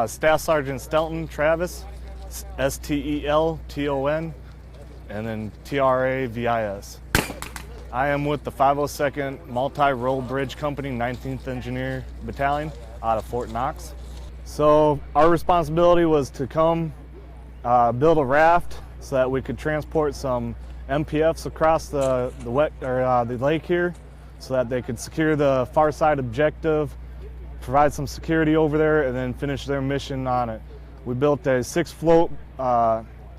Staff Sergeant Stelton Travis, Stelton, and then Travis. I am with the 502nd Multi-Role Bridge Company, 19th Engineer Battalion out of Fort Knox. So our responsibility was to come build a raft so that we could transport some MPFs across the lake here so that they could secure the far side objective, provide some security over there, and then finish their mission on it. We built a 6-float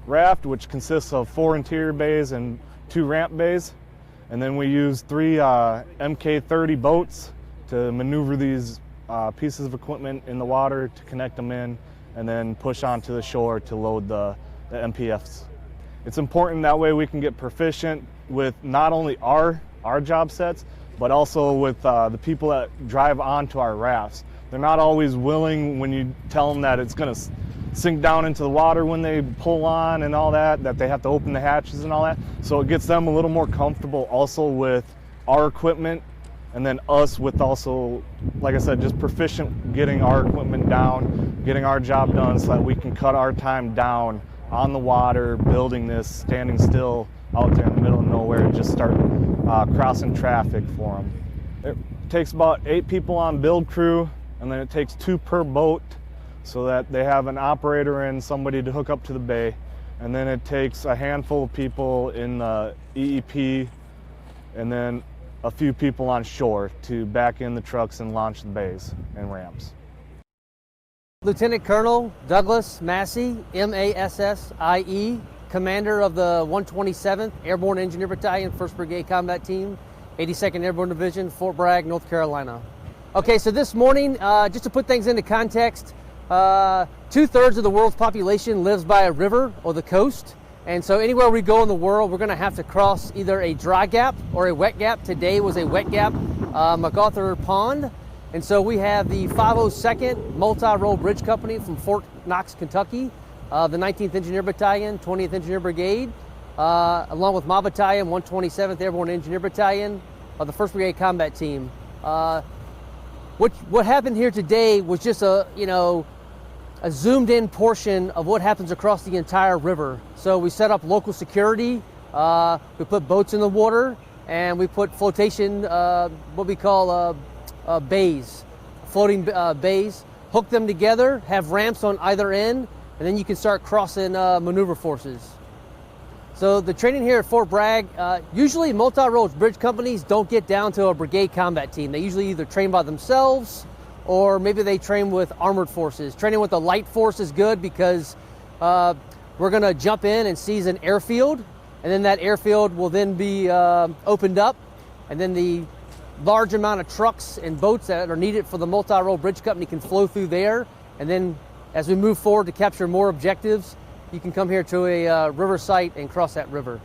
raft, which consists of 4 interior bays and 2 ramp bays. And then we used 3 MK-30 boats to maneuver these pieces of equipment in the water to connect them in and then push onto the shore to load the MPFs. It's important that way we can get proficient with not only our job sets, but also with the people that drive onto our rafts. They're not always willing when you tell them that it's going to sink down into the water when they pull on and all that they have to open the hatches and all that. So it gets them a little more comfortable also with our equipment, and then us with also, like I said, just proficient getting our equipment down, getting our job done so that we can cut our time down on the water, building this, standing still out there in the middle of nowhere and just start crossing traffic for them. It takes about 8 people on build crew, and then it takes 2 per boat so that they have an operator and somebody to hook up to the bay. And then it takes a handful of people in the EEP and then a few people on shore to back in the trucks and launch the bays and ramps. Lieutenant Colonel Douglas Massey, M-A-S-S-I-E, commander of the 127th Airborne Engineer Battalion, 1st Brigade Combat Team, 82nd Airborne Division, Fort Bragg, North Carolina. Okay, so this morning, just to put things into context, 2/3 of the world's population lives by a river or the coast. And so anywhere we go in the world, we're gonna have to cross either a dry gap or a wet gap. Today was a wet gap, MacArthur Pond. And so we have the 502nd Multi-Role Bridge Company from Fort Knox, Kentucky, the 19th Engineer Battalion, 20th Engineer Brigade, along with my battalion, 127th Airborne Engineer Battalion, the 1st Brigade Combat Team. What happened here today was just a zoomed in portion of what happens across the entire river. So we set up local security, we put boats in the water, and we put flotation, what we call bays, floating bays, hook them together, have ramps on either end, and then you can start crossing maneuver forces. So the training here at Fort Bragg, usually multi-role bridge companies don't get down to a brigade combat team. They usually either train by themselves or maybe they train with armored forces. Training with the light force is good because we're gonna jump in and seize an airfield, and then that airfield will then be opened up, and then the large amount of trucks and boats that are needed for the multi-role bridge company can flow through there. And then as we move forward to capture more objectives, you can come here to a river site and cross that river.